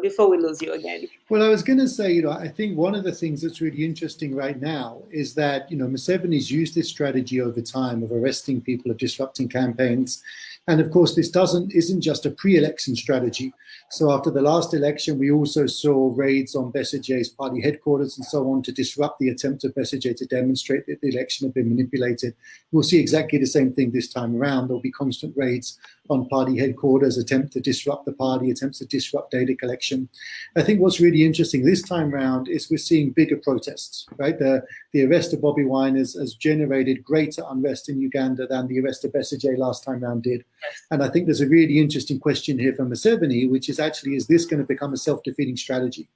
before we lose you again. Well, I was going to say, I think one of the things that's really interesting right now is that, Museveni's used this strategy over time of arresting people, of disrupting campaigns. And of course, this isn't just a pre-election strategy. So after the last election, we also saw raids on Besigye's party headquarters and so on to disrupt the attempt of Besigye to demonstrate that the election had been manipulated. We'll see exactly the same thing this time around. There'll be constant raids on party headquarters, attempts to disrupt the party, attempts to disrupt data collection. I think what's really interesting this time around is we're seeing bigger protests, right? The arrest of Bobi Wine has generated greater unrest in Uganda than the arrest of Besigye last time around did. Yes. And I think there's a really interesting question here from Museveni, which is actually, is this going to become a self-defeating strategy?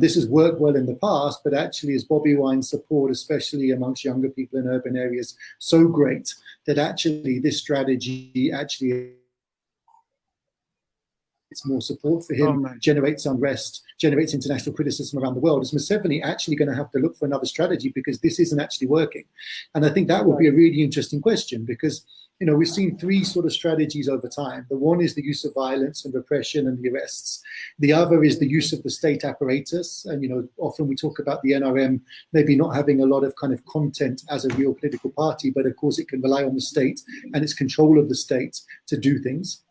This has worked well in the past, but actually is Bobi Wine's support, especially amongst younger people in urban areas, so great that actually this strategy actually it's more support for him, generates unrest, generates international criticism around the world. Is Museveni actually going to have to look for another strategy because this isn't actually working? And I think that would be a really interesting question because, we've seen three sort of strategies over time. The one is the use of violence and repression and the arrests. The other is the use of the state apparatus. And, often we talk about the NRM maybe not having a lot of kind of content as a real political party, but of course it can rely on the state and its control of the state to do things.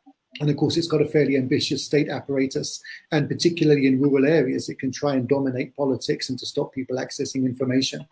And of course, it's got a fairly ambitious state apparatus, and particularly in rural areas, it can try and dominate politics and to stop people accessing information.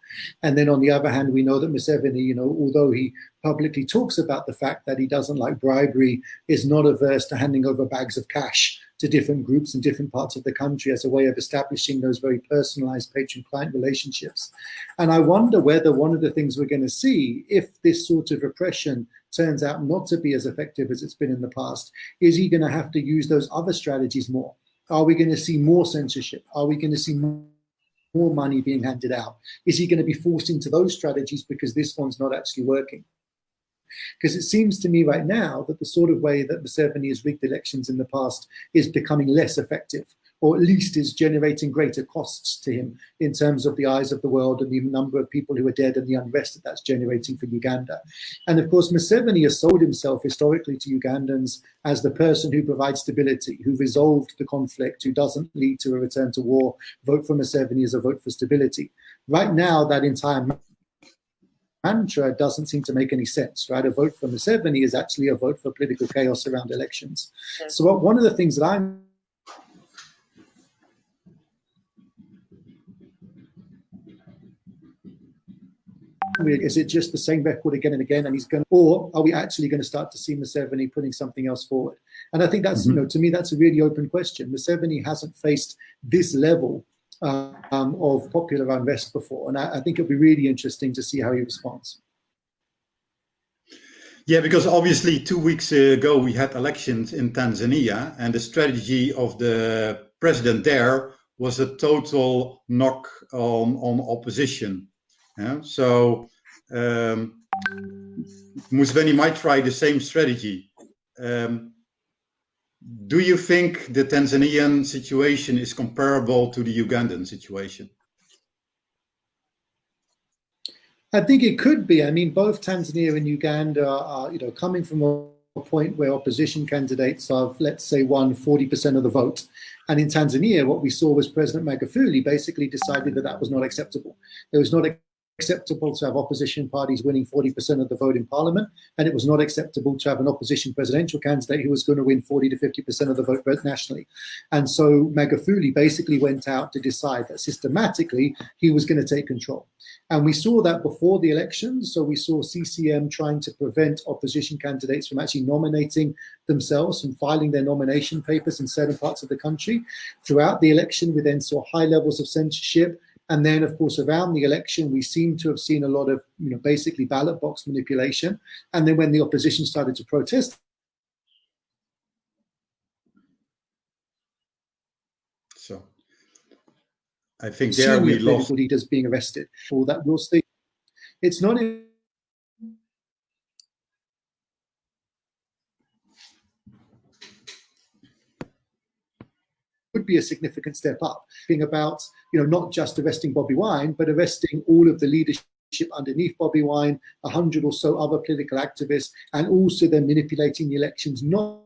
And then on the other hand, we know that Museveni, although he publicly talks about the fact that he doesn't like bribery, is not averse to handing over bags of cash to different groups in different parts of the country as a way of establishing those very personalized patron-client relationships. And I wonder whether one of the things we're going to see, if this sort of repression turns out not to be as effective as it's been in the past, is he going to have to use those other strategies more? Are we going to see more censorship? Are we going to see more money being handed out? Is he going to be forced into those strategies because this one's not actually working? Because it seems to me right now that the sort of way that Museveni has rigged elections in the past is becoming less effective, or at least is generating greater costs to him in terms of the eyes of the world and the number of people who are dead and the unrest that that's generating for Uganda. And of course, Museveni has sold himself historically to Ugandans as the person who provides stability, who resolved the conflict, who doesn't lead to a return to war. Vote for Museveni is a vote for stability. Right now, that entire mantra doesn't seem to make any sense, right? A vote for Museveni is actually a vote for political chaos around elections. So one of the things that I'm is it just the same record again and again, and he's going, or are we actually going to start to see Museveni putting something else forward? And I think that's, to me, that's a really open question. Museveni hasn't faced this level of popular unrest before, and I think it'll be really interesting to see how he responds. Yeah, because obviously 2 weeks ago we had elections in Tanzania, and the strategy of the president there was a total knock on opposition. Yeah? So Museveni might try the same strategy. Do you think the Tanzanian situation is comparable to the Ugandan situation? I think it could be. I mean, both Tanzania and Uganda are, coming from a point where opposition candidates have, let's say, won 40% of the vote. And in Tanzania, what we saw was President Magufuli basically decided that that was not acceptable. It was not acceptable to have opposition parties winning 40% of the vote in parliament, and it was not acceptable to have an opposition presidential candidate who was going to win 40 to 50% of the vote nationally. And so Magufuli basically went out to decide that systematically he was going to take control. And we saw that before the elections. So we saw CCM trying to prevent opposition candidates from actually nominating themselves and filing their nomination papers in certain parts of the country. Throughout the election, we then saw high levels of censorship. And then, of course, around the election, we seem to have seen a lot of, basically ballot box manipulation. And then when the opposition started to protest, so I think there we lost leaders being arrested. All that we'll see. It's not. Would be a significant step up, being about, not just arresting Bobi Wine, but arresting all of the leadership underneath Bobi Wine, 100 or so other political activists, and also then manipulating the elections, not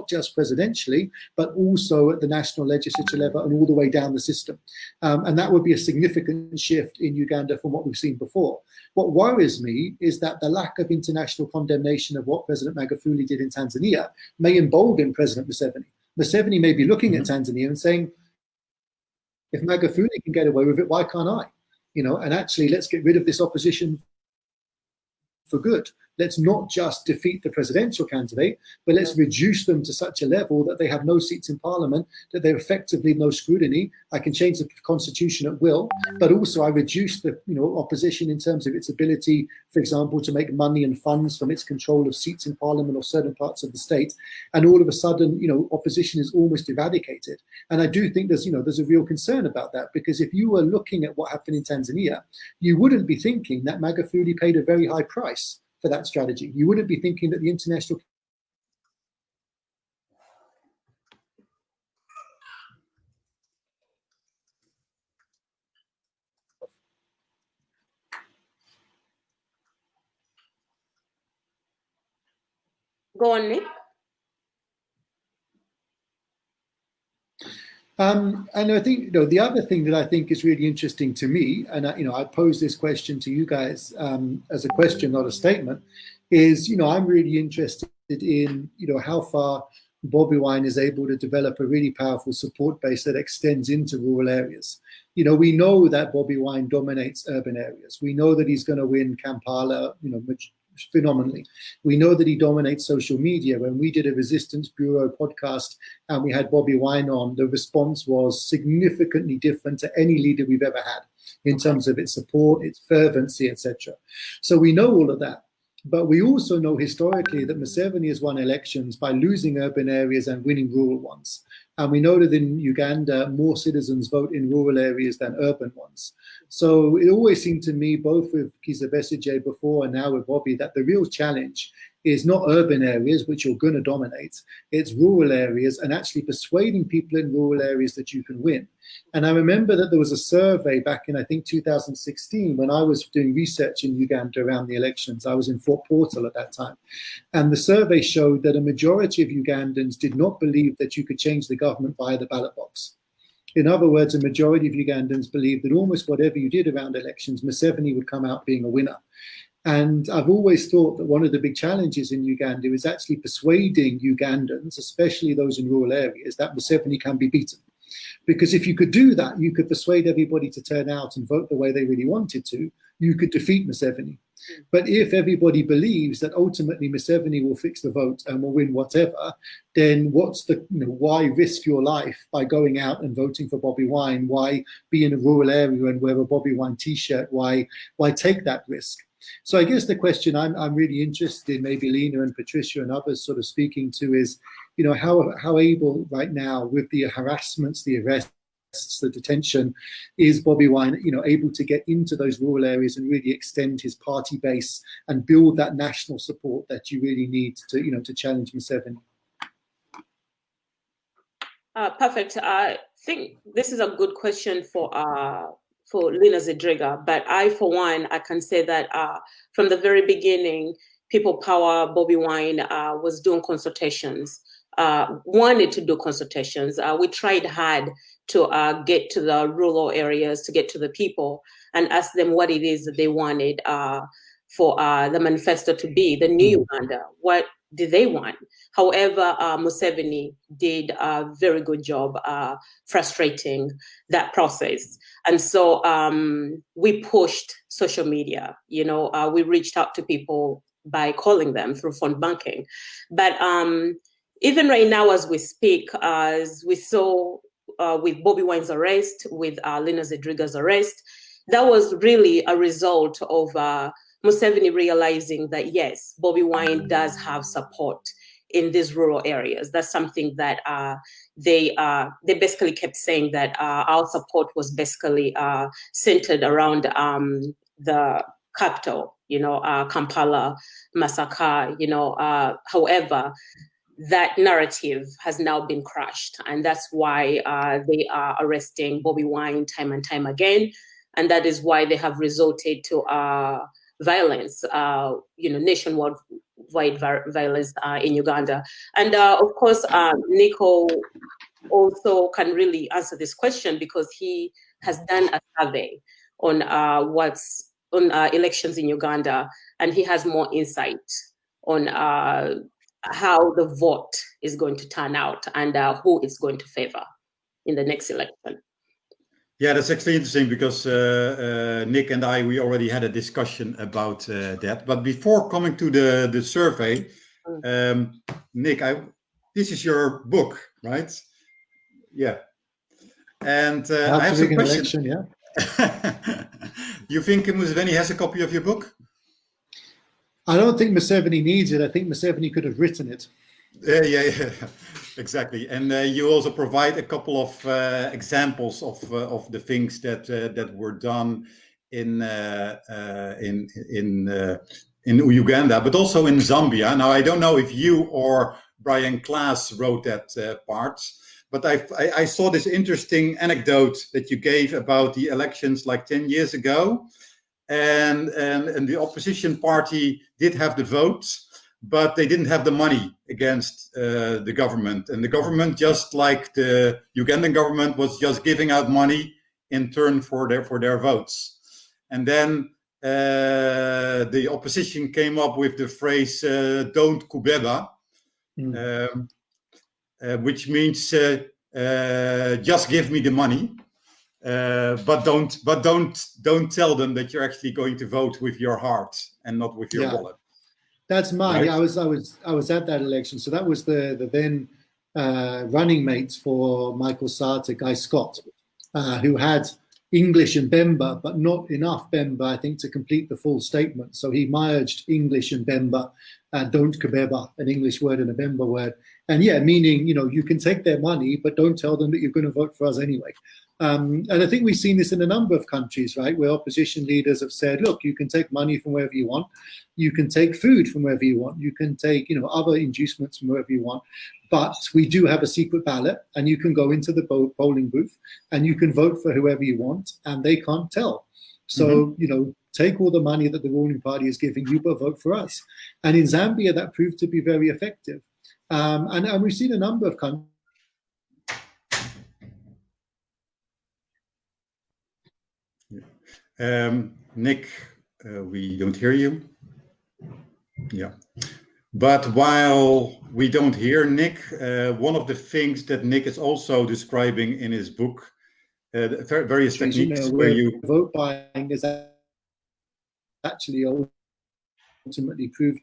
not just presidentially, but also at the national legislature level and all the way down the system. And that would be a significant shift in Uganda from what we've seen before. What worries me is that the lack of international condemnation of what President Magufuli did in Tanzania may embolden President Museveni. Museveni may be looking at Tanzania and saying, if Magufuli can get away with it, why can't I? You know, and actually, let's get rid of this opposition for good. Let's not just defeat the presidential candidate, but let's reduce them to such a level that they have no seats in parliament, that they're effectively no scrutiny. I can change the constitution at will, but also I reduce the opposition in terms of its ability, for example, to make money and funds from its control of seats in parliament or certain parts of the state. And all of a sudden, opposition is almost eradicated. And I do think there's a real concern about that, because if you were looking at what happened in Tanzania, you wouldn't be thinking that Magufuli paid a very high price for that strategy. You wouldn't be thinking that the international Go on, Nick. And I think the other thing that I think is really interesting to me, and I pose this question to you guys as a question, not a statement, is I'm really interested in how far Bobi Wine is able to develop a really powerful support base that extends into rural areas. We know that Bobi Wine dominates urban areas. We know that he's going to win Kampala, phenomenally. We know that he dominates social media. When we did a Resistance Bureau podcast and we had Bobi Wine on, the response was significantly different to any leader we've ever had in terms of its support, its fervency, etc. So we know all of that. But we also know historically that Museveni has won elections by losing urban areas and winning rural ones. And we know that in Uganda, more citizens vote in rural areas than urban ones. So it always seemed to me, both with Kizza Besigye before and now with Bobby, that the real challenge is not urban areas, which you're going to dominate. It's rural areas and actually persuading people in rural areas that you can win. And I remember that there was a survey back in, I think, 2016, when I was doing research in Uganda around the elections. I was in Fort Portal at that time. And the survey showed that a majority of Ugandans did not believe that you could change the government via the ballot box. In other words, a majority of Ugandans believed that almost whatever you did around elections, Museveni would come out being a winner. And I've always thought that one of the big challenges in Uganda is actually persuading Ugandans, especially those in rural areas, that Museveni can be beaten. Because if you could do that, you could persuade everybody to turn out and vote the way they really wanted to, you could defeat Museveni. But if everybody believes that ultimately Museveni will fix the vote and will win whatever, then what's the, why risk your life by going out and voting for Bobi Wine? Why be in a rural area and wear a Bobi Wine t-shirt? Why take that risk? So I guess the question I'm really interested in, maybe Lena and Patricia and others sort of speaking to, is, how able right now with the harassments, the arrests, the detention, is Bobi Wine, able to get into those rural areas and really extend his party base and build that national support that you really need to, to challenge Museveni? Perfect. I think this is a good question for Lena Zedriga, but I, for one, I can say that from the very beginning, People Power, Bobi Wine was doing consultations, wanted to do consultations. We tried hard to get to the rural areas, to get to the people and ask them what it is that they wanted for the manifesto to be, the new Uganda. What did they want? However, Museveni did a very good job frustrating that process. And so we pushed social media, we reached out to people by calling them through phone banking. But even right now, as we speak, as we saw with Bobi Wine's arrest, with Lena Zedriga's arrest, that was really a result of Museveni realizing that, yes, Bobi Wine does have support in these rural areas. That's something that they basically kept saying, that our support was basically centered around the capital, Kampala, Masaka, however, that narrative has now been crushed. And that's why they are arresting Bobi Wine time and time again. And that is why they have resorted to violence, nationwide violence in Uganda. And of course, Nico also can really answer this question because he has done a survey on elections in Uganda, and he has more insight on how the vote is going to turn out and who it's going to favor in the next election. Yeah, that's actually interesting because Nick and we already had a discussion about that. But before coming to the survey, Nick, this is your book, right? Yeah. And I have some questions. Election, yeah. You think Museveni has a copy of your book? I don't think Museveni needs it. I think Museveni could have written it. Yeah, exactly. And you also provide a couple of examples of the things that were done in Uganda, but also in Zambia. Now, I don't know if you or Brian Klaas wrote that part, but I saw this interesting anecdote that you gave about the elections like 10 years ago, and the opposition party did have the votes, but they didn't have the money against the government. And the government, just like the Ugandan government, was just giving out money in turn for their votes. And then the opposition came up with the phrase "Don't kubeba," which means just give me the money, but don't tell them that you're actually going to vote with your heart and not with your wallet. That's mine. Right? I was at that election. So that was the then running mates for Michael Sarter, Guy Scott, who had English and Bemba, but not enough Bemba, I think, to complete the full statement. So he merged English and Bemba, don't kubeba, an English word and a Bemba word. And yeah, meaning, you can take their money, but don't tell them that you're going to vote for us anyway. And I think we've seen this in a number of countries, right, where opposition leaders have said, look, you can take money from wherever you want. You can take food from wherever you want. You can take, other inducements from wherever you want. But we do have a secret ballot, and you can go into the polling booth and you can vote for whoever you want, and they can't tell. So, take all the money that the ruling party is giving you, but vote for us. And in Zambia, that proved to be very effective. And we've seen a number of countries. Nick, we don't hear you. Yeah. But while we don't hear Nick, one of the things that Nick is also describing in his book, various techniques where you vote buying is actually ultimately proved